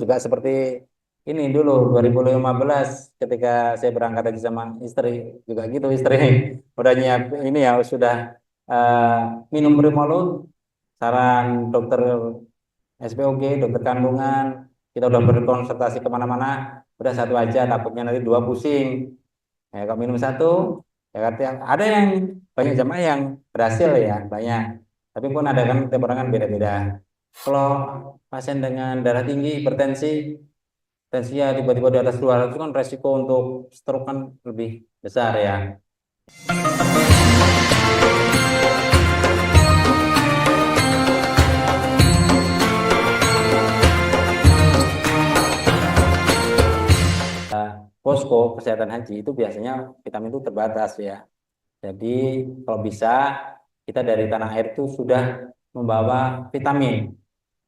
juga seperti ini dulu 2015 ketika saya berangkat haji sama istri juga gitu istri udah nyiap ini ya sudah eh, minum Primolud saran dokter SPOG dokter kandungan kita udah berkonsultasi kemana-mana udah satu aja takutnya nanti dua pusing ya kalau minum satu ya artinya ada yang banyak jamaah yang berhasil ya banyak tapi pun ada kan tiap orang kan beda-beda kalau pasien dengan darah tinggi hipertensi tensinya tiba-tiba di atas 200 kan resiko untuk stroke kan lebih besar ya. Posko kesehatan haji itu biasanya vitamin itu terbatas ya. Jadi kalau bisa kita dari tanah air itu sudah membawa vitamin.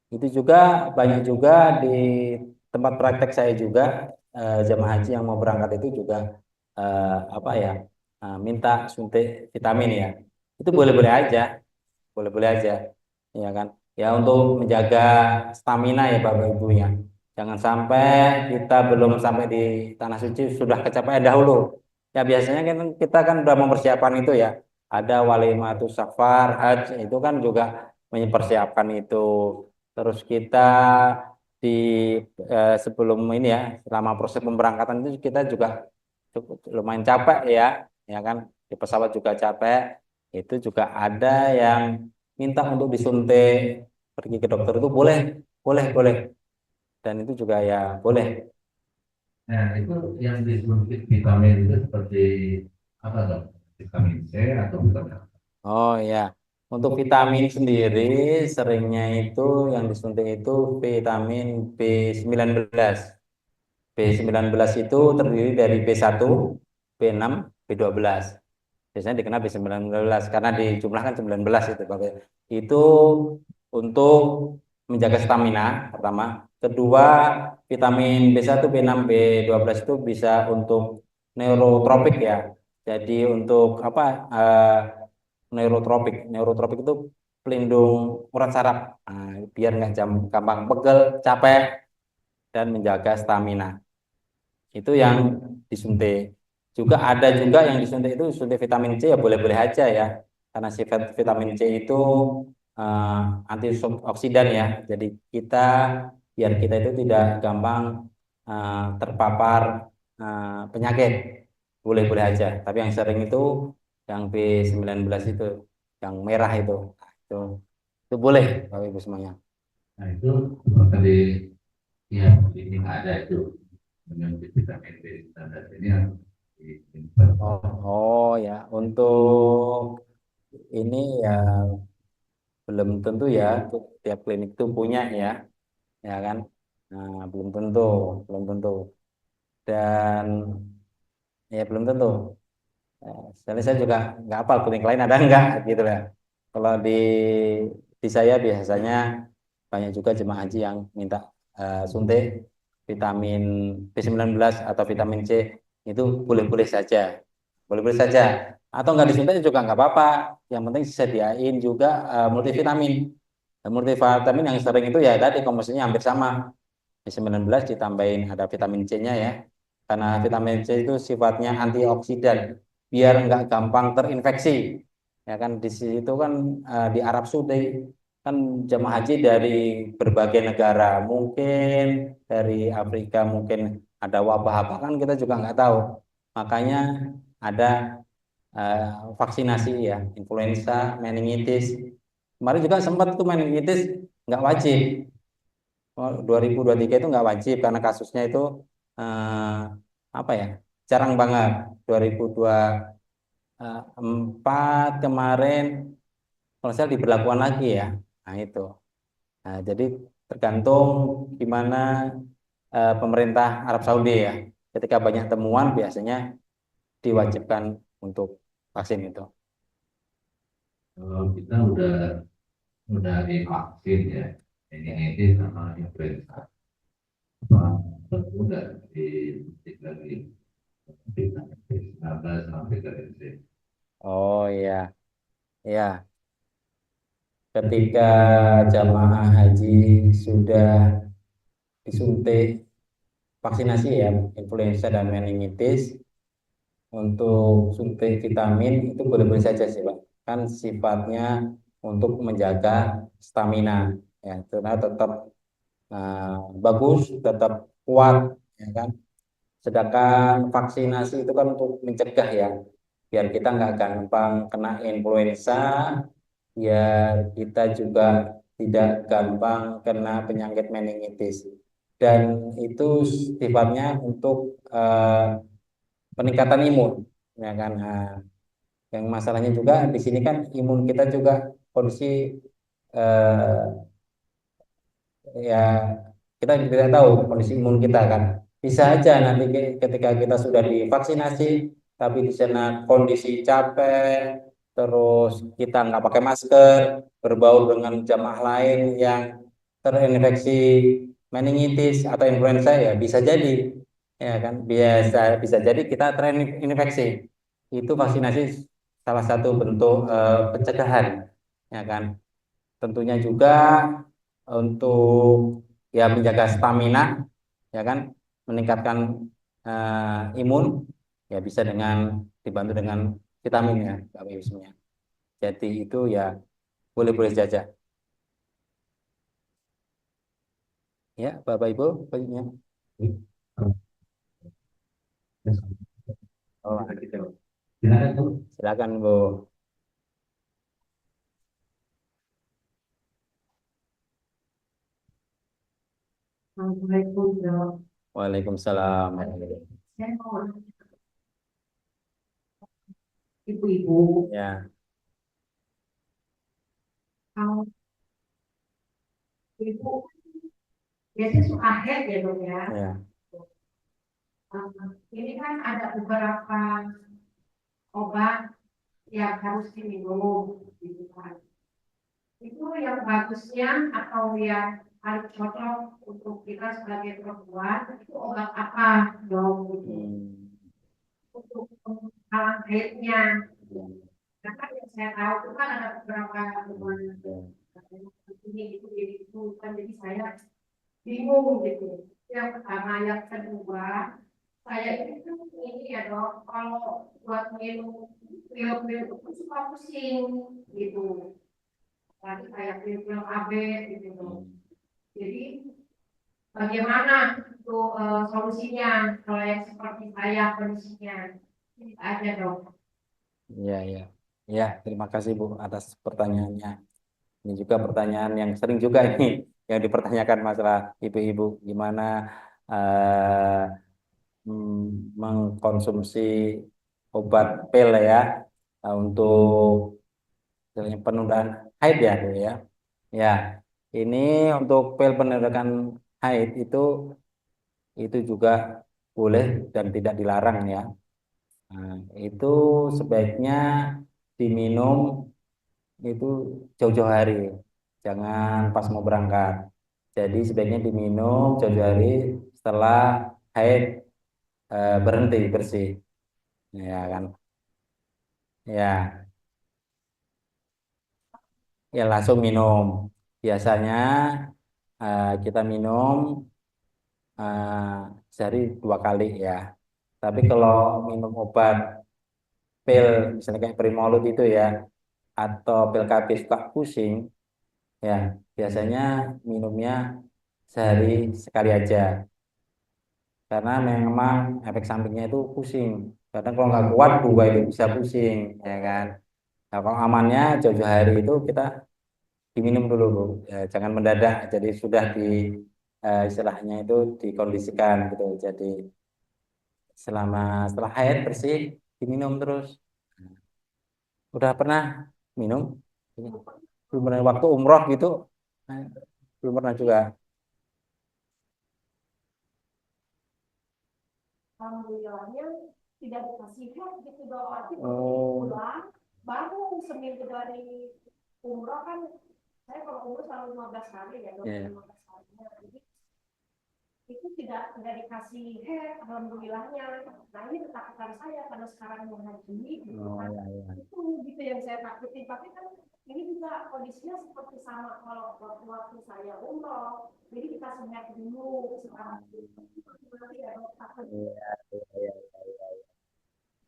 Itu juga banyak juga di tempat praktek saya juga jemaah haji yang mau berangkat itu juga apa ya minta suntik vitamin ya. Itu boleh-boleh aja, boleh-boleh aja, ya kan? Ya untuk menjaga stamina ya Bapak Ibu ya. Jangan sampai kita belum sampai di tanah suci sudah kecapean dahulu. Ya biasanya kan kita kan udah mempersiapkan itu ya. Ada walimatus safar, haji itu kan juga mempersiapkan itu. Terus kita di sebelum ini ya, selama proses pemberangkatan itu kita juga cukup lumayan capek ya kan. Di pesawat juga capek. Itu juga ada yang minta untuk disuntik pergi ke dokter itu boleh, boleh, boleh. Dan itu juga ya boleh. Nah, itu yang disuntik vitamin itu seperti apa dong? Vitamin C atau vitamin apa? Oh ya, untuk vitamin sendiri seringnya itu yang disuntik itu vitamin B19. B19 itu terdiri dari B1, B6, B12. Biasanya dikenal B19 karena dijumlahkan 19 itu Bapak. Itu untuk menjaga stamina pertama. Kedua, vitamin B1, B6, B12 itu bisa untuk neurotropik ya. Jadi untuk apa? Neurotropik. Neurotropik itu pelindung urat saraf. Nah, biar nggak gampang pegel, capek dan menjaga stamina. Itu yang disuntik. Juga ada juga yang disuntik itu suntik vitamin C ya boleh-boleh aja ya. Karena sifat vitamin C itu antioksidan ya. Jadi kita biar kita itu tidak gampang terpapar penyakit. Boleh-boleh aja. Tapi yang sering itu yang B19 itu, yang merah itu. Nah, itu boleh Bapak Ibu semuanya. Nah, itu tadi ya ini ada itu menyuntik vitamin B standar ini harus disimpan. Oh, oh ya, untuk ini ya belum tentu ya, tiap klinik itu punya ya kan? Nah, belum tentu, belum tentu. Dan ya belum tentu. Soalnya saya juga nggak hafal klinik lain ada nggak gitu ya. Kalau di saya biasanya banyak juga jemaah haji yang minta suntik vitamin B19 atau vitamin C itu boleh-boleh saja, boleh-boleh saja. Atau nggak disuntik juga nggak apa-apa. Yang penting disediain juga multivitamin. Dan multivitamin yang sering itu ya tadi komposisinya hampir sama. B19 ditambahin ada vitamin C-nya ya. Karena vitamin C itu sifatnya antioksidan, biar nggak gampang terinfeksi. Ya kan di situ kan di Arab Saudi kan jemaah haji dari berbagai negara, mungkin dari Afrika, mungkin ada wabah apa kan kita juga nggak tahu. Makanya ada eh, vaksinasi ya, influenza, meningitis. Kemarin juga sempat tuh meningitis nggak wajib. 2023 itu nggak wajib karena kasusnya itu eh, apa ya jarang banget 2024 kemarin kalau saya diberlakukan lagi ya nah itu nah, jadi tergantung gimana pemerintah Arab Saudi ya ketika banyak temuan biasanya diwajibkan untuk vaksin itu. Kalau kita udah divaksin ya, ini sama influenza, apa perlu nggak disuntik lagi vitamin B19 sama vitamin C? Oh iya iya ketika jamaah haji sudah disuntik vaksinasi ya, influenza dan meningitis. Untuk suntik vitamin itu boleh-boleh saja sih Pak. Kan sifatnya untuk menjaga stamina ya, karena tetap bagus, tetap kuat ya kan. Sedangkan vaksinasi itu kan untuk mencegah ya, biar kita nggak gampang kena influenza, biar kita juga tidak gampang kena penyakit meningitis. Dan itu sifatnya untuk peningkatan imun, ya kan. Nah, yang masalahnya juga di sini kan imun kita juga kondisi eh, ya kita tidak tahu kondisi imun kita kan. Bisa aja nanti ketika kita sudah divaksinasi, tapi di sana kondisi capek, terus kita nggak pakai masker, berbaur dengan jamaah lain yang terinfeksi meningitis atau influenza ya bisa jadi, ya kan, biasa bisa jadi kita terinfeksi. Itu vaksinasi salah satu bentuk pencegahan, ya kan. Tentunya juga untuk ya menjaga stamina, ya kan, meningkatkan imun ya bisa dengan dibantu dengan vitamin ya Bapak Ibu semuanya. Jadi itu ya boleh-boleh saja ya Bapak Ibu banyak. Oh, Silakan tuh. silakan Bu. Assalamualaikum, Dok. Waalaikumsalam. Saya mau ibu-ibu, Ya, kalau ibu biasanya suka head ya dok ya. ya, Ini kan ada beberapa obat yang harus diminum, gitu kan. Itu yang bagusnya atau yang paling cocok untuk kita sebagai perempuan itu obat apa dong? Gitu. hmm, Untuk penghalang haidnya. ya, Karena yang saya tahu itu kan ada beberapa obat ya, ini itu jadi itu kan jadi saya bingung gitu. Yang pertama, yang kedua, saya itu ini ya dok, kalau buat minum pil-pil itu suka pusing gitu. Tadi kayak pil-pil AB gitu dok. hmm, Jadi bagaimana itu solusinya kalau yang seperti saya kondisinya? Ini aja dok. ya, ya, ya. Terima kasih Bu atas pertanyaannya. Ini juga pertanyaan yang sering juga ini yang dipertanyakan masalah ibu-ibu gimana eh, mengkonsumsi obat pil ya untuk istilahnya penundaan haid ya Bu ya. Ya, ini untuk pil penundaan haid itu juga boleh dan tidak dilarang ya. Nah, itu sebaiknya diminum itu jauh-jauh hari, jangan pas mau berangkat. Jadi sebaiknya diminum jauh-jauh hari setelah haid berhenti bersih, ya kan? Ya, ya langsung minum. Biasanya kita minum eh, sehari 2 kali ya. Tapi kalau minum obat pil misalnya kayak Primolud itu ya, atau pil KB suka pusing, ya biasanya minumnya sehari sekali aja. Karena memang efek sampingnya itu pusing. Kadang kalau nggak kuat juga itu bisa pusing, ya kan. Nah, kalau amannya jauh-jauh hari itu kita diminum dulu, Bu. Ya, jangan mendadak. Jadi sudah di istilahnya itu dikondisikan gitu. Jadi setelah haid bersih diminum terus. Udah pernah minum? Belum pernah waktu umroh gitu? Eh, Belum pernah juga. Alhamdulillahnya tidak dikasih head gitu dong. Nanti Oh, pulang baru seminggu dari umroh kan saya kalau umroh selalu 15 hari ya dok, ya. 15 hari. Jadi itu tidak dikasih alhamdulillahnya. Nah ini ketakutan saya pada sekarang mau haji gitu Oh kan, ya ya. itu gitu yang saya takutin. Tapi kan ini juga kondisinya seperti sama kalau waktu saya umroh, jadi kita sehat dulu sekarang nanti ya takut Iya, iya, iya, iya, iya.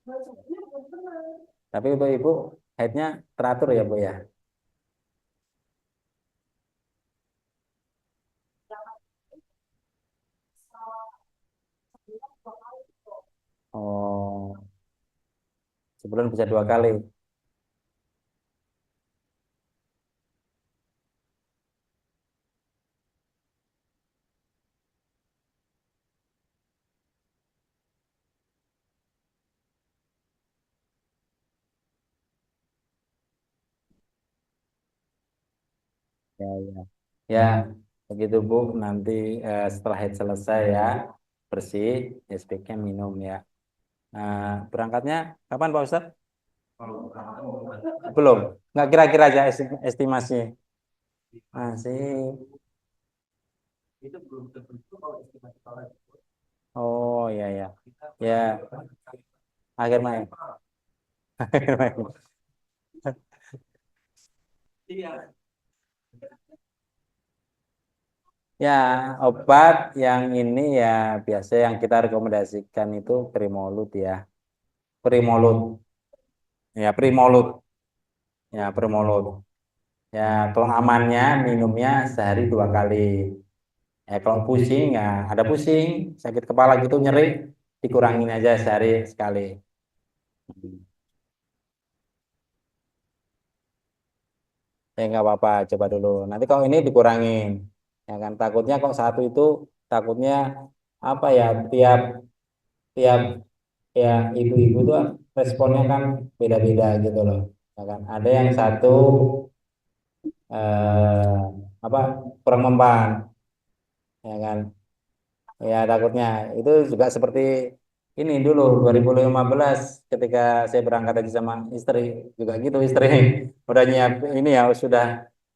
besoknya belum tenang. Tapi untuk ibu haidnya teratur ya bu ya. Oh, sebulan bisa 2 kali. Ya, ya. Ya, begitu Bu. Nanti setelah haid selesai ya, bersih, ya sebaiknya minum ya. Nah, berangkatnya kapan Pak Ustadz? Belum. Nggak kira-kira aja estimasi. Masih. Oh ya ya. Ya, akhir Mei. Akhir Mei. Ya, obat yang ini ya biasa yang kita rekomendasikan itu Primolut ya. Primolut. Ya, Primolut. Ya, Primolut. Ya, kalau amannya minumnya sehari 2 kali. Ya, kalau pusing ya ada pusing, sakit kepala gitu nyeri, dikurangin aja sehari sekali. Ya nggak apa-apa, coba dulu. Nanti kalau ini dikurangin, ya kan takutnya kok satu itu takutnya apa ya tiap tiap ya ibu-ibu tuh responnya kan beda-beda gitu loh. Ya kan ada yang satu eh, apa kurang mempan, ya kan. Ya takutnya itu juga seperti ini dulu 2015 ketika saya berangkat haji sama istri juga gitu istri udah nyiap ini ya sudah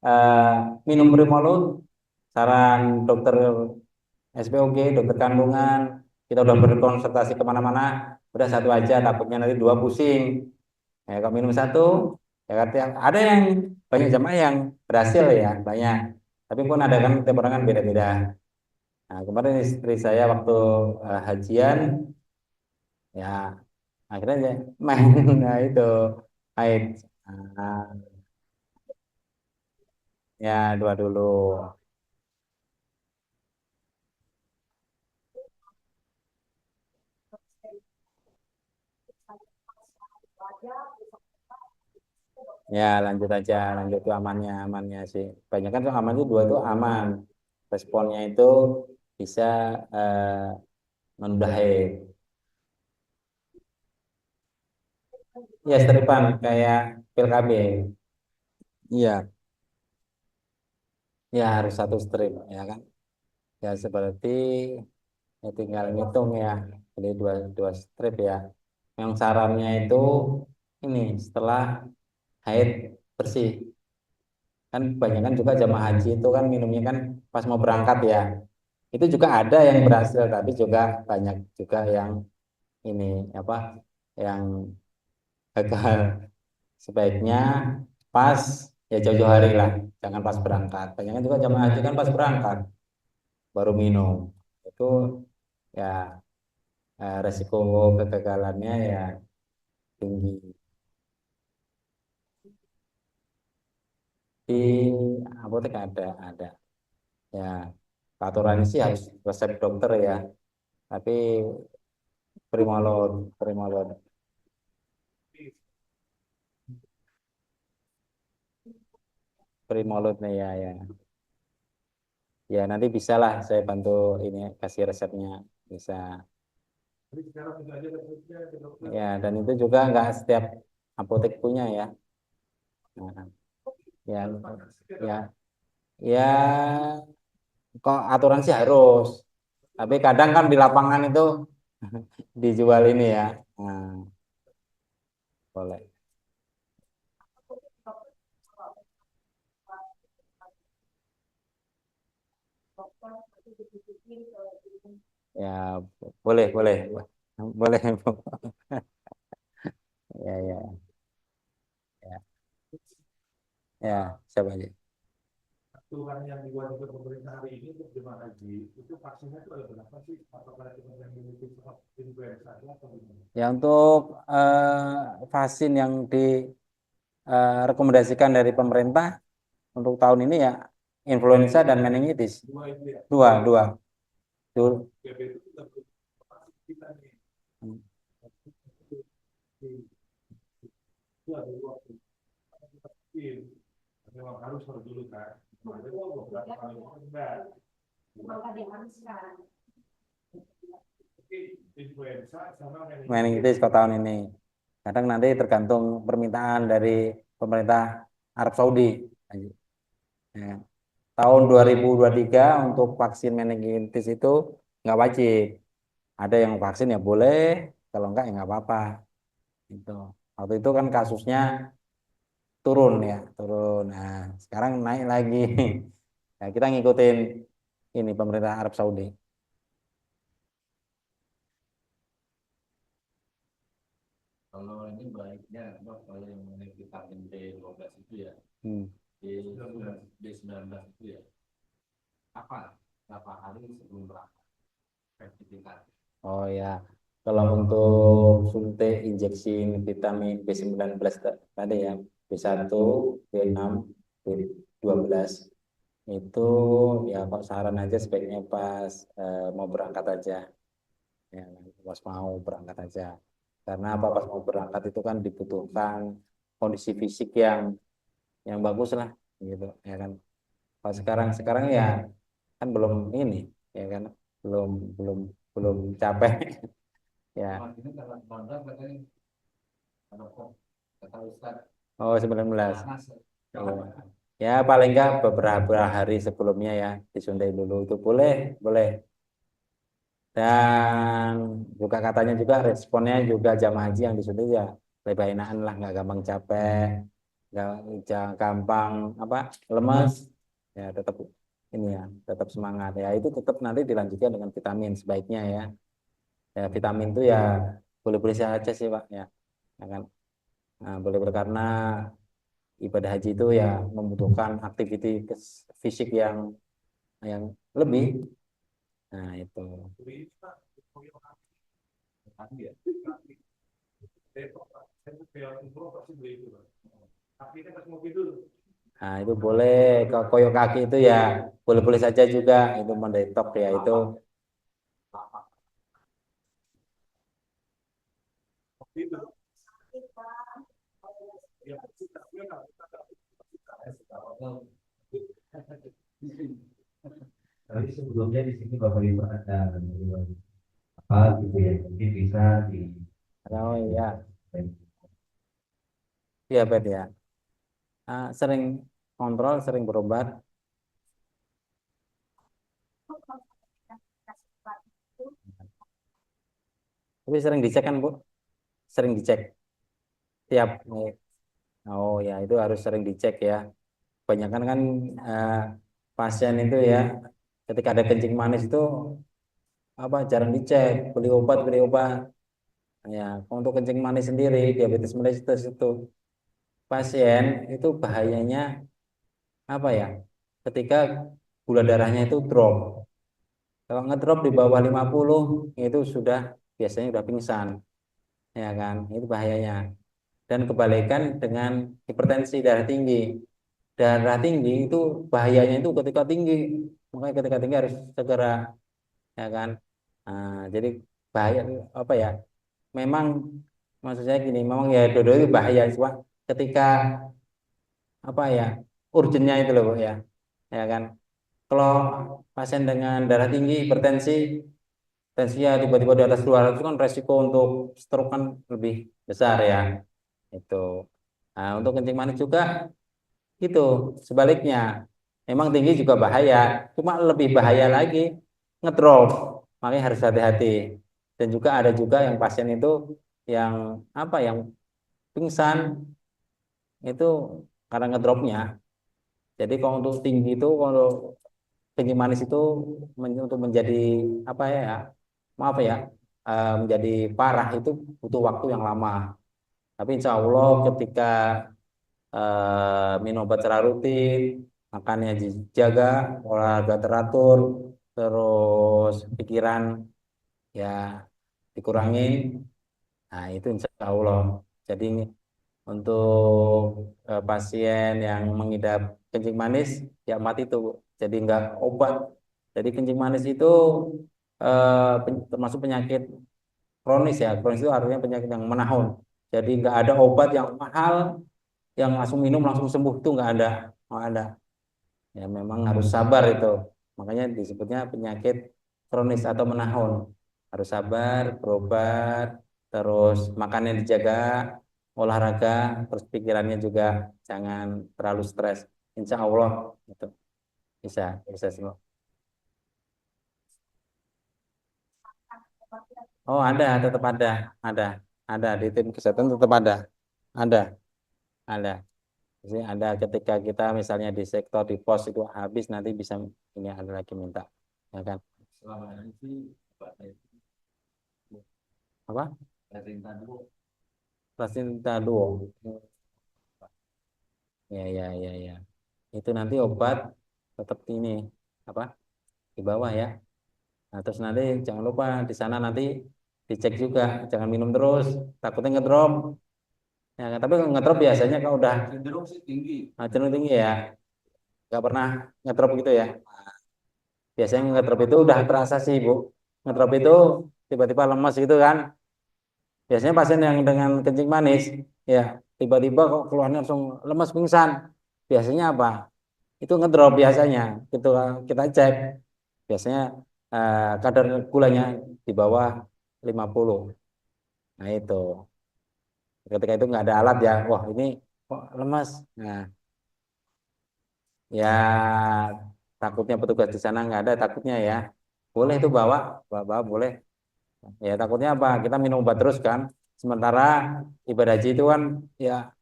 eh, minum Primolud saran dokter SPOG dokter kandungan kita udah berkonsultasi kemana-mana udah satu aja takutnya nanti dua pusing ya kalau minum satu ya katanya ada yang banyak jamaah yang berhasil ya banyak tapi pun ada kan tiap orang kan beda-beda. Nah, kemarin istri saya waktu hajian, ya akhirnya dia main, nah itu, haid. Nah, ya dua dulu. Ya lanjut aja, lanjut itu amannya, amannya sih. Banyak kan tuh aman itu dua itu aman. Responnya itu bisa menunda haid. Ya seripan kayak pil KB. Iya, ya harus satu strip, ya kan. Ya seperti ya tinggal ngitung ya, jadi dua dua strip ya. Yang sarannya itu ini setelah haid bersih. Kan kebanyakan juga jamaah haji itu kan minumnya kan pas mau berangkat ya. Itu juga ada yang berhasil, tapi juga banyak juga yang ini apa yang gagal. Sebaiknya pas ya jauh-jauh hari lah, jangan pas berangkat. Banyak juga jamaah haji kan pas berangkat baru minum. Itu ya resiko kegagalannya ya tinggi. Di apotek ada ya aturannya sih harus resep dokter ya tapi Primolon Primolon nih ya ya ya nanti bisa lah saya bantu ini kasih resepnya bisa ya dan itu juga nggak setiap apotek punya ya. Nah, ya ya ya kok aturan sih harus tapi kadang kan di lapangan itu dijual ini ya. Nah, boleh. Ya, boleh, boleh. Boleh, Bu. Ya, ya, ya. Ya, siapa aja? Aturan yang dibuat oleh pemerintah hari ini untuk jemaah haji itu vaksinnya itu ada berapa sih? Apakah cuma yang memiliki influenza atau gimana? Ya, untuk vaksin yang direkomendasikan dari pemerintah untuk tahun ini ya influenza dan meningitis. Dua itu ya. Dua, dua. Dua. TB itu kita belum vaksin kita nih. Itu ada waktu. Kita vaksin. Memang harus dulu kan. Ada beberapa kali enggak. Maka diharuskan. Influenza sama Meningitis kok tahun ini. Kadang nanti tergantung permintaan dari pemerintah Arab Saudi. Ya. Tahun 2023 untuk vaksin meningitis itu nggak wajib. Ada yang vaksin ya boleh, kalau enggak ya nggak apa-apa. Itu. Waktu itu kan kasusnya turun ya, turun. Nah, sekarang naik lagi. Nah, kita ngikutin ini pemerintah Arab Saudi. Kalau ini baiknya kalau yang mengenai vitamin B12 itu ya, Hmm. B19 itu ya, apa? Berapa hari sebelum berangkat? Sertifikat. Oh ya, kalau untuk suntik injeksi vitamin B19 tadi ya, B1, B6, B12 itu ya kok saran aja sebaiknya pas mau berangkat aja. Ya, pas mau berangkat aja. Karena apa pas mau berangkat itu kan dibutuhkan kondisi fisik yang bagus lah gitu ya kan. Kalau sekarang sekarang ya kan belum ini ya kan belum belum belum capek ya. Mas ini kalau berangkat katanya ada kok kata Ustaz Oh 19. panas. Oh. Ya paling nggak beberapa hari sebelumnya ya disuntik dulu itu boleh boleh. Dan juga katanya juga responnya juga jamaah haji yang disuntik ya lebih enakan lah, nggak gampang capek, nggak jangan gampang apa lemes, ya tetap ini ya tetap semangat ya. Itu tetap nanti dilanjutkan dengan vitamin sebaiknya ya. Ya vitamin itu ya boleh-boleh saja sih Pak ya. Ya kan? Nah, boleh-boleh karena ibadah haji itu ya membutuhkan aktivitas fisik yang lebih. Nah itu. Ini Pak, Tadi ya. saya pasti beli itu. Tapi kita pas mobil dulu. Nah, itu boleh ke koyok kaki itu ya boleh-boleh saja juga itu mendetok ya itu. Itu. Ya, kita Tapi sebelumnya di sini Bapak Ibu ada apa gitu ya, mungkin bisa di Oh iya, diabetes ya. Sering kontrol, sering berobat. Tapi sering dicek kan Bu? Sering dicek tiap. Oh ya, itu harus sering dicek ya. Kebanyakan kan eh, pasien itu ya ketika ada kencing manis itu apa jarang dicek, beli obat. Ya, untuk kencing manis sendiri, diabetes mellitus itu pasien itu bahayanya apa ya? Ketika gula darahnya itu drop. Kalau ngedrop di bawah 50 itu sudah biasanya sudah pingsan, ya kan? Itu bahayanya. Dan kebalikan dengan hipertensi darah tinggi. Darah tinggi itu bahayanya itu ketika tinggi, makanya ketika tinggi harus segera, ya kan? Nah, jadi bahaya apa ya? Memang maksud saya gini, memang ya dua itu bahaya, cuma ketika apa ya urgennya itu loh Bu, ya kan? Kalau pasien dengan darah tinggi, hipertensi, tensinya tiba-tiba di atas 200 kan resiko untuk stroke kan lebih besar ya. Itu. Nah, untuk kencing manis juga itu sebaliknya. Memang tinggi juga bahaya, cuma lebih bahaya lagi ngedrop. Makanya harus hati-hati. Dan juga ada juga yang pasien itu yang apa yang pingsan itu karena ngedropnya. Jadi kalau untuk tinggi itu kalau kencing manis itu untuk menjadi apa ya maaf ya, menjadi parah itu butuh waktu yang lama. Tapi insya Allah ketika minum obat secara rutin, makannya dijaga, olahraga teratur, terus pikiran ya dikurangin. Nah, itu insya Allah. Jadi untuk pasien yang mengidap kencing manis, ya mati itu. Jadi enggak obat. Jadi kencing manis itu termasuk penyakit kronis ya. Kronis itu artinya penyakit yang menahun. Jadi enggak ada obat yang mahal yang langsung minum langsung sembuh itu enggak ada. Nggak ada. Ya memang harus sabar itu. Makanya disebutnya penyakit kronis atau menahun. Harus sabar, berobat, terus makannya dijaga, olahraga, terus pikirannya juga jangan terlalu stres. Insya Allah itu bisa bisa semua. Oh tetap ada, ada di tim kesehatan tetap ada, ada. Jadi ada ketika kita misalnya di sektor di pos itu habis nanti bisa ini ada lagi minta, ya kan? Selama ini sih Pak, Apa? dari tadi Placenta duo. Ya ya ya ya. Itu nanti obat tetap ini apa? Di bawah ya. Nah, terus nanti jangan lupa di sana nanti dicek juga, jangan minum terus, takutnya ngedrop. Ya, kan? Tapi kalau ngedrop biasanya kalau udah cenderung sih tinggi. cenderung tinggi ya, nggak pernah ngedrop gitu ya. Biasanya ngedrop itu udah terasa sih Bu. Ngedrop itu tiba-tiba lemas gitu kan. Biasanya pasien yang dengan kencing manis, ya tiba-tiba kok keluarnya langsung lemas pingsan. Biasanya apa? Itu ngedrop biasanya. Gitu kita cek. Biasanya kadar gulanya di bawah 50. Nah itu. Ketika itu nggak ada alat ya, wah ini kok lemas. Nah ya takutnya petugas di sana nggak ada takutnya ya. Boleh itu bawa boleh. Ya takutnya apa? Kita minum obat terus kan. Sementara ibadah haji itu kan ya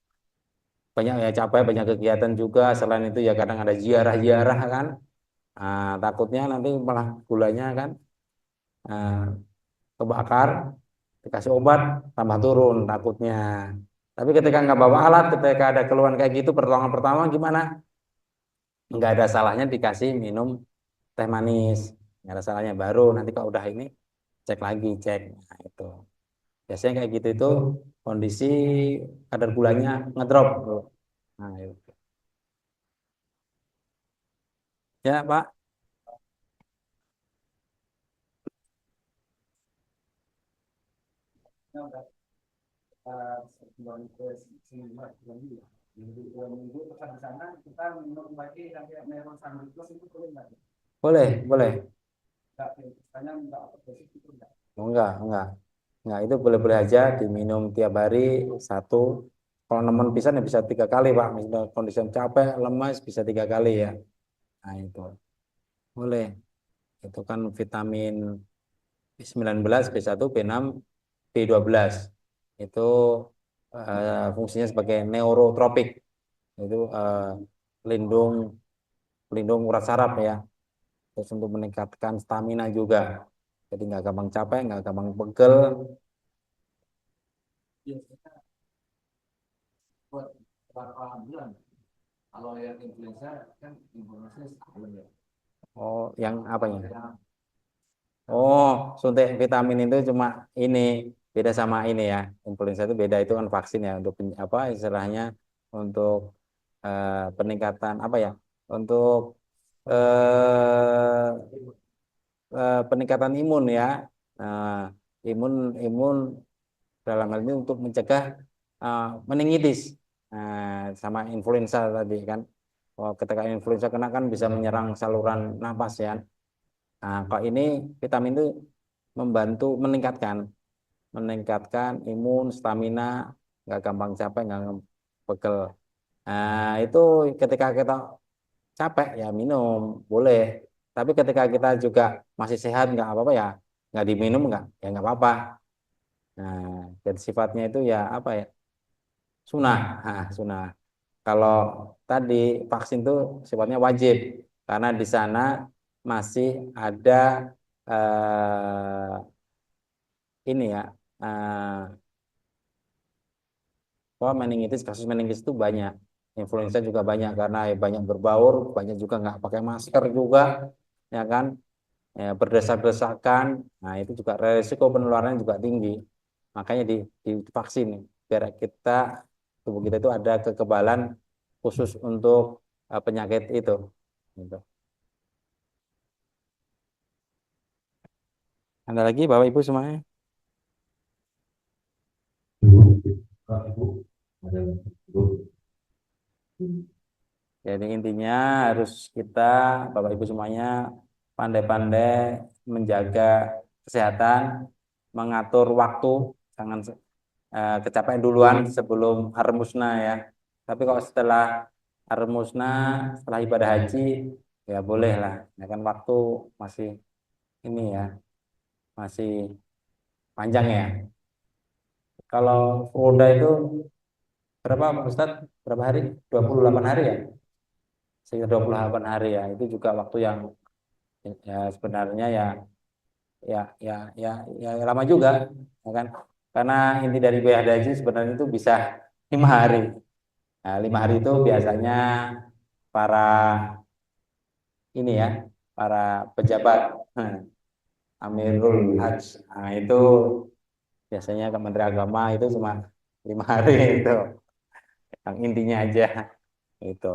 banyak ya capek, banyak kegiatan juga. Selain itu ya kadang ada ziarah-ziarah kan. Nah, takutnya nanti malah gulanya kan eh, kebakar, dikasih obat tambah turun takutnya. Tapi ketika nggak bawa alat, ketika ada keluhan kayak gitu pertolongan pertama gimana? Nggak ada salahnya dikasih minum teh manis. Nggak ada salahnya baru nanti kalau udah ini cek lagi cek. Nah, itu. Biasanya kayak gitu itu kondisi kadar gulanya ngedrop. Nah, itu. Ya, Pak. Sebulan ke sembilan bulan dulu. Minggu dua minggu tekan di sana kita minum lagi sampai memang sambil terus itu boleh nggak? Boleh. Nggak, misalnya nggak apa dosis itu nggak. Oh, enggak. Enggak, itu boleh-boleh aja diminum tiap hari satu. Kalau nemen pisan ya bisa 3 kali, Pak. Misalnya kondisi yang capek, lemas bisa 3 kali ya. Nah, itu. Boleh. Itu kan vitamin B19, B1, B6, B12. Itu fungsinya sebagai neurotropik. Itu pelindung pelindung urat saraf ya. Terus untuk meningkatkan stamina juga. Jadi nggak gampang capek, nggak gampang pegel. Biasanya buat berapa bulan? Kalau yang influenza kan informasinya setahun ya. Oh, yang apa ya? Yang Oh, suntik vitamin itu cuma ini beda sama ini ya. Influenza itu beda itu kan vaksin ya untuk apa istilahnya untuk peningkatan apa ya? Untuk eh, peningkatan imun ya. Nah, imun imun dalam hal ini untuk mencegah meningitis. Nah, sama influenza tadi kan. Oh, ketika influenza kena kan bisa menyerang saluran napas ya. Nah, kalau ini vitamin itu membantu meningkatkan imun, stamina, nggak gampang capek, nggak gampang pegel. Nah, itu ketika kita capek ya minum, boleh. Tapi ketika kita juga masih sehat, nggak apa-apa ya, nggak diminum nggak apa-apa. Nah, jadi sifatnya itu ya apa ya, sunah. Nah, sunah. Kalau tadi vaksin itu sifatnya wajib karena di sana masih ada ini ya, eh, meningitis, kasus meningitis itu banyak, influenza juga banyak karena ya banyak berbaur, banyak juga nggak pakai masker juga, ya kan, ya, berdesak-desakan, nah itu juga resiko penularannya juga tinggi, makanya divaksin biar kita, tubuh kita itu ada kekebalan khusus untuk penyakit itu. Gitu. Ada lagi Bapak Ibu semuanya? Ibu, ada Ibu. Jadi intinya harus kita, Bapak Ibu semuanya, pandai-pandai menjaga kesehatan, mengatur waktu, jangan kecapean duluan sebelum harus musnah ya. Tapi kalau setelah harus musnah, setelah ibadah haji, ya boleh lah. Ya kan waktu masih ini ya, masih panjang ya. Kalau roda itu berapa Pak Ustadz? Berapa hari? 28 hari ya? Sekitar 28 hari ya. Itu juga waktu yang ya sebenarnya ya ya ya ya ya lama juga, ya kan? Karena inti dari ibadah haji sebenarnya itu bisa 5 hari. Nah, 5 hari itu biasanya para ini ya, para pejabat Amirul Hajj. Nah, itu biasanya Kementerian Agama itu cuma 5 hari itu, yang intinya aja itu.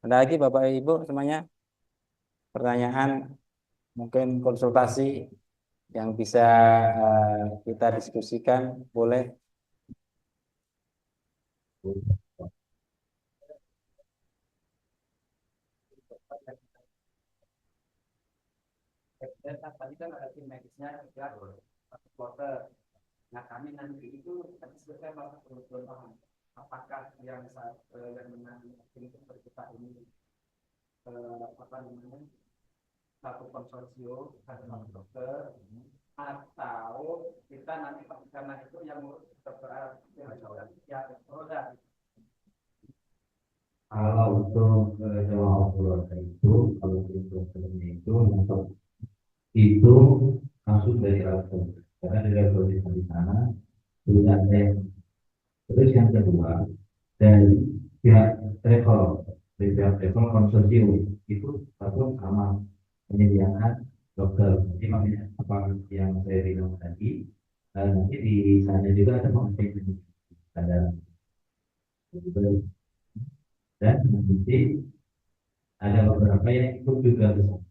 Ada lagi Bapak Ibu semuanya pertanyaan, mungkin konsultasi yang bisa kita diskusikan, boleh. Tadi kan ada tim medisnya juga supporter. Nah kami nanti itu tadi sebetulnya belum paham apakah yang yang menangani tim seperti kita ini apa namanya satu konsorsium satu dokter, atau kita nanti karena itu yang dokter ya roda. Kalau untuk jemaah keluarga itu, kalau untuk filmnya itu langsung dari Alfa, karena dari Alfa di sana sudah ada yang. Terus yang kedua, dari pihak travel, dari pihak travel konsorsium itu satu sama penyediaan dokter. Jadi makanya apa yang saya bilang tadi, nanti di sana juga ada pengecekan, ada dan nanti ada beberapa yang ikut juga besar,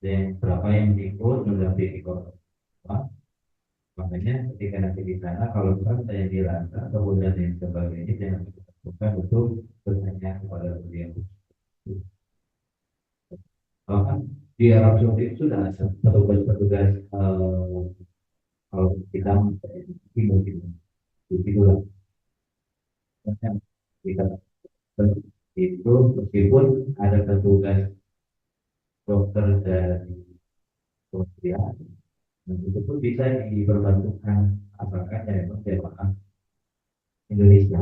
dan beberapa yang ikut mendampingi korban. Makanya ketika nanti di sana, kalau misalkan saya dilantar kemudian yang sebagainya, jangan bukan untuk bertanya kepada beliau. Bahkan di Arab Saudi itu sudah ada petugas-petugas kalau kita mungkin itulah kita itu meskipun ada petugas dokter dari kementerian, itu pun bisa diperbantukan apakah dari jemaah Indonesia.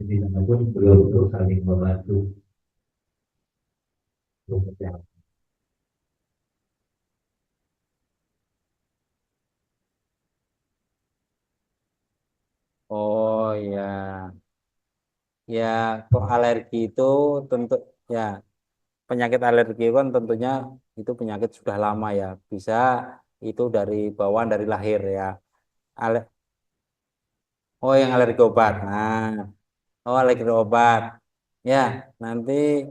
Jadi pun betul-betul saling membantu untuk kesehatan. Oh ya, ya kok alergi itu tentu ya, penyakit alergi kan tentunya itu penyakit sudah lama ya, bisa itu dari bawaan dari lahir ya. Ale oh yang alergi obat. Nah, oh alergi obat. Ya, nanti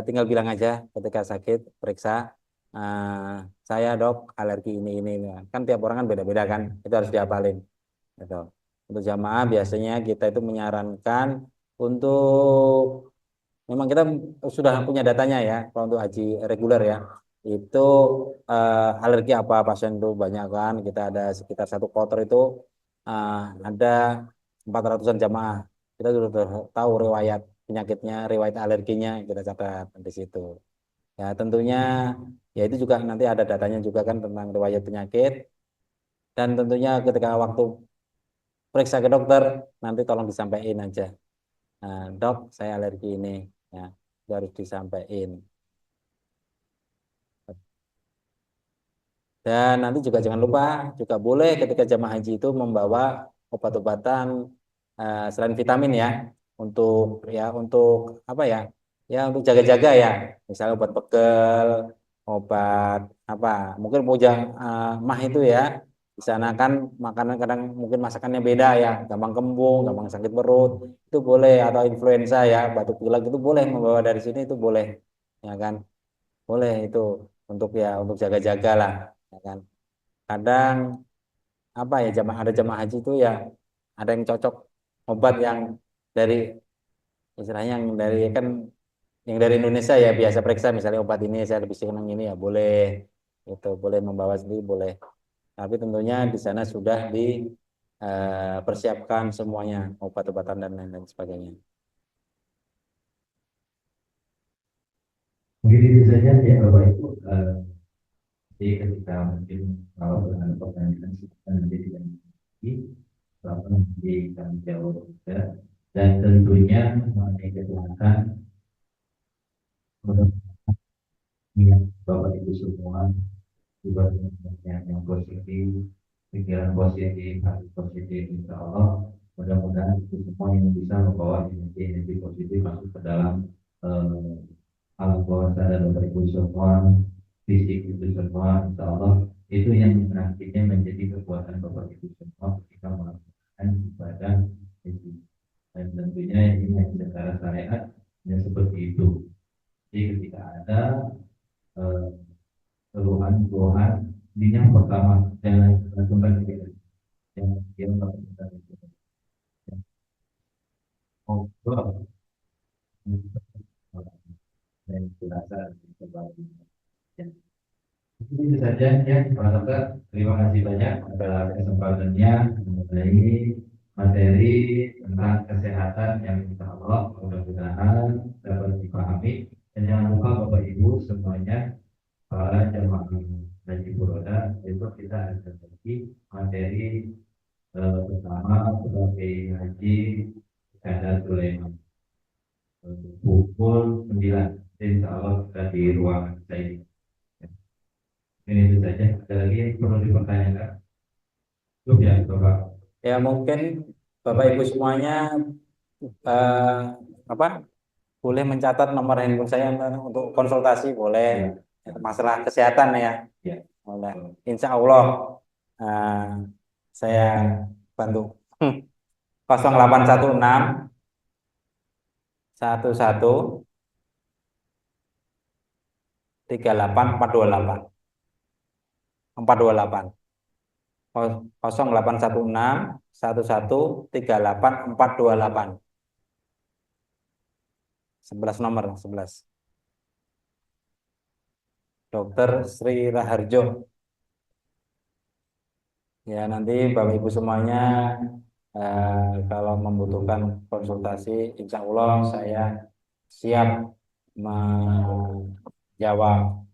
tinggal bilang aja ketika sakit periksa. eh, saya dok alergi ini. Kan tiap orang kan beda-beda kan, itu harus dihafalin. Gitu. Untuk jamaah biasanya kita itu menyarankan untuk, memang kita sudah punya datanya ya, kalau untuk haji reguler ya, itu alergi apa pasien itu banyak kan, kita ada sekitar satu kloter itu eh, ada 400-an jamaah. Kita sudah tahu riwayat penyakitnya, riwayat alerginya, kita catat di situ. Ya tentunya ya itu juga nanti ada datanya juga kan tentang riwayat penyakit, dan tentunya ketika waktu periksa ke dokter nanti tolong disampaikan aja. Nah, dok saya alergi ini, ya itu harus disampaikan. Dan nanti juga jangan lupa juga boleh ketika jamaah haji itu membawa obat-obatan selain vitamin ya untuk apa ya untuk jaga-jaga ya, misalnya obat pegel, obat apa mungkin bujang mah itu ya. Di sana kan makanan kadang mungkin masakannya beda ya, gampang kembung, gampang sakit perut, itu boleh, atau influenza ya, batuk pilek itu boleh membawa dari sini, itu boleh ya kan, boleh itu untuk jaga-jaga lah ya kan. Kadang apa ya ada jamaah haji itu ya ada yang cocok obat yang dari istilahnya yang dari Indonesia ya biasa periksa, misalnya obat ini saya lebih senang ini ya boleh, itu boleh membawa sendiri boleh, tapi tentunya di sana sudah dipersiapkan semuanya, obat-obatan dan lain-lain sebagainya. Mungkin itu saja ya Bapak Ibu. Jadi ketika mungkin kalau dengan pertanyaan kita nanti tidak lagi, lalu nanti kami jawab juga. Dan tentunya mengenai kesehatan, mudah-mudahan Bapak Ibu semua juga dengan yang positif, pikiran positif, hati positif, insya Allah mudah-mudahan itu semua yang bisa membawa energi positif masuk ke dalam alam bawah sadar Bapak Ibu semua, fisik itu semua, insya Allah itu yang nantinya menjadi kekuatan Bapak Ibu semua ketika melakukan ibadah haji. Dan tentunya ini yang secara syariat yang seperti itu. Jadi ketika ada keluhan di yang pertama jangan langsungkan kita yang dia melakukan itu. Ngobrol dan dirasa kembali. Itu saja ya Pak Dokter. Terima kasih banyak atas kesempatannya mengenai materi tentang kesehatan yang insya Allah mudah-mudahan dapat dipahami. Dan jangan lupa Bapak Ibu semuanya, para jemaah haji Furoda, besok kita ada lagi materi pertama sebagai haji Iskandar Sulaiman pukul 9. Insya Allah kita di ruangan saya. Ini itu saja. Ada lagi yang perlu dipertanyakan? Cukup ya Bapak. Ya mungkin Bapak Ibu semuanya eh, apa boleh mencatat nomor handphone saya untuk konsultasi, boleh masalah kesehatan ya, Ya. boleh. Insya Allah saya bantu. 0816 11 38 428 428 0816 11 38 428, 11 nomor 11. Dokter Sri Raharjo. Ya nanti Bapak Ibu semuanya kalau membutuhkan konsultasi, insya Allah saya siap menjawab